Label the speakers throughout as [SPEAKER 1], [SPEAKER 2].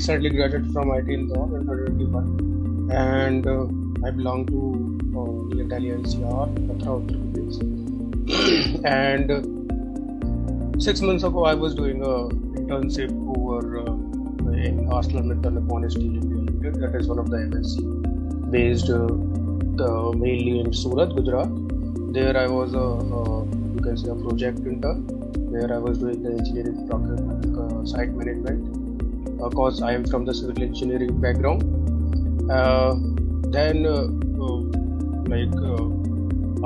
[SPEAKER 1] recently graduated from IT in 2021, and I belong to the Italian CR, Uttar Pradesh. And 6 months ago, I was doing a internship over in ArcelorMittal Steel India Limited. That is one of the MNC based mainly in Surat, Gujarat. There I was you can say a project intern, where I was doing the engineering procurement, site management. Of course, I am from the civil engineering background. Then,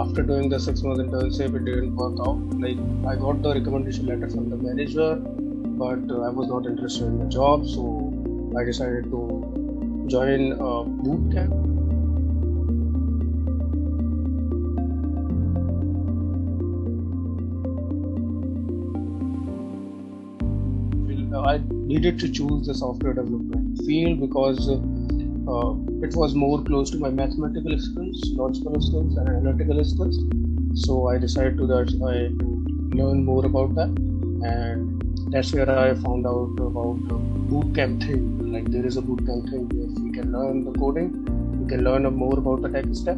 [SPEAKER 1] after doing the 6 month internship, it didn't work out. I got the recommendation letter from the manager, but I was not interested in the job, so I decided to join Bootcamp. I needed to choose the software development field because it was more close to my mathematical skills, logical skills, and analytical skills. So I decided to learn more about that, and that's where I found out about the bootcamp thing. Like, there is a bootcamp thing where we can learn the coding, we can learn more about the tech stack.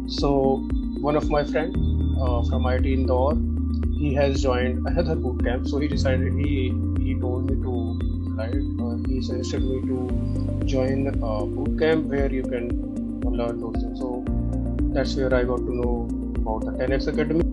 [SPEAKER 1] So one of my friends from IT Indore, he has joined another bootcamp. So he decided, he told me to, he suggested me to join a bootcamp where you can learn those things. So that's where I got to know about the 10x Academy.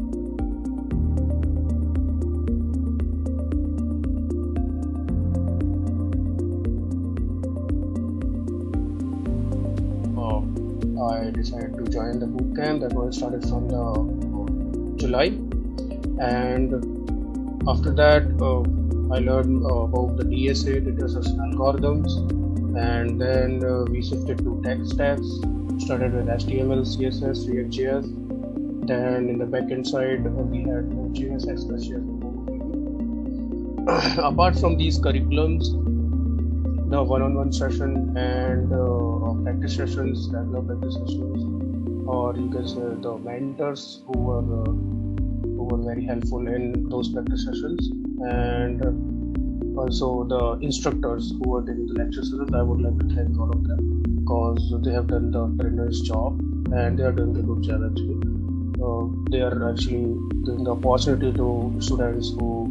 [SPEAKER 1] I decided to join the bootcamp. That was started from the July, and after that I learned about the DSA, data structure algorithms, and then we shifted to tech stacks. Started with HTML, CSS, React.js. Then in the backend side, we had Node.js, Express.js. Apart from these curriculums, the one-on-one session and practice sessions, regular practice sessions, or you can say the mentors who were very helpful in those practice sessions, and also the instructors who were taking the lecture sessions. I would like to thank all of them because they have done the tremendous job, and they are doing a good job actually. They are actually giving the opportunity to students who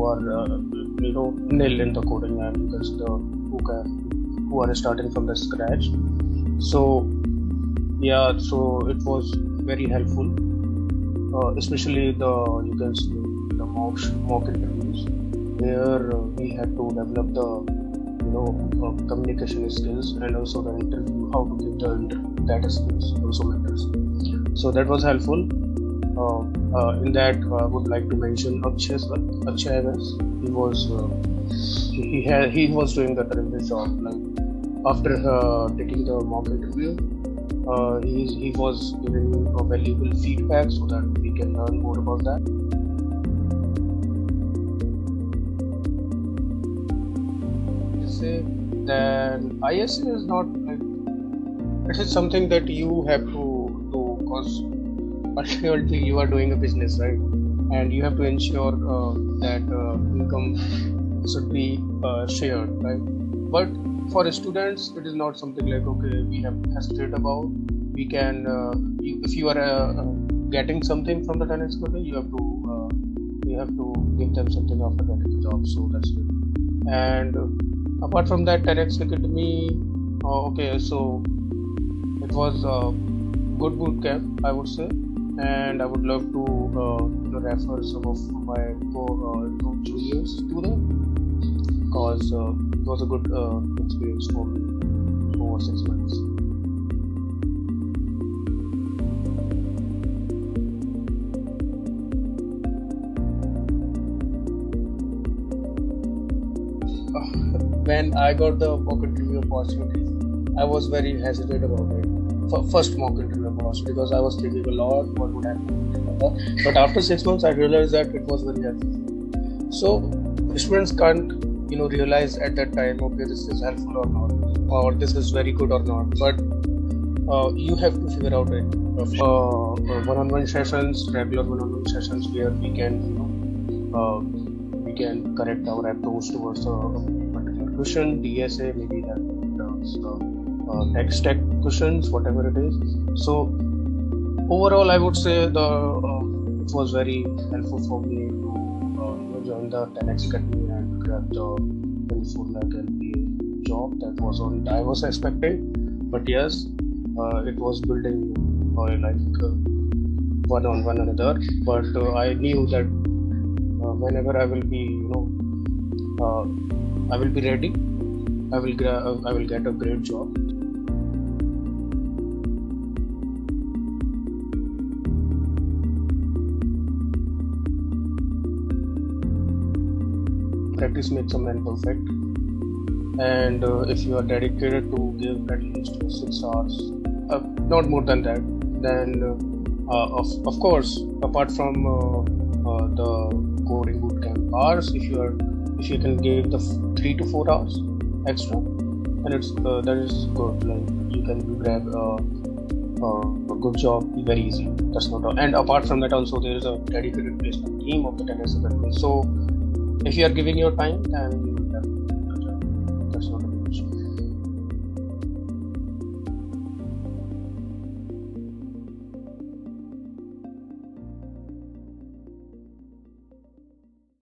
[SPEAKER 1] are nil in the coding, and who are starting from the scratch. So yeah, so it was very helpful, especially the mock interviews, where we had to develop the communication skills, and also the interview, how to give the data skills also matters. So that was helpful. In that, I would like to mention Akshay. He was doing the tremendous job. Like, after taking the mock interview, he was giving valuable feedback so that we can learn more about that. Then ISA is not like, it is something that you have to do because ultimately you are doing a business, right? And you have to ensure that income should be shared, right? But for students, it is not something like, okay, we have to hesitate about. We can, if you are getting something from the 10x Academy, you have to give them something after getting the job. So that's it. And apart from that, 10x Academy, okay, so it was a good bootcamp, I would say, and I would love to refer some of my juniors to them, because it was a good experience for me over 6 months. When I got the mock interview opportunity, I was very hesitant about it. First mock interview opportunity, because I was thinking a lot what would happen. But after 6 months, I realized that it was very helpful. So students can't realize at that time, okay, this is helpful or not, or this is very good or not. But you have to figure out it. One-on-one sessions, regular one-on-one sessions, where we can correct our approach towards a particular cushion, DSA, maybe that tech stack cushions, whatever it is. So overall, I would say it was very helpful for me to join the 10x Academy and grab the 24 lakh LPA job that was on I was expecting. But yes, it was building one on one another. But I knew that whenever I will be, I will be ready. I will get a great job. Practice makes a man perfect, and if you are dedicated to give at least 6 hours, not more than that, then of course, apart from the coding bootcamp hours, if you can give the 3 to 4 hours extra, and that is good. Like you can grab a good job very easy. That's not all. And apart from that, also there is a dedicated placement team of the 10S Academy. So if you are giving your time, then you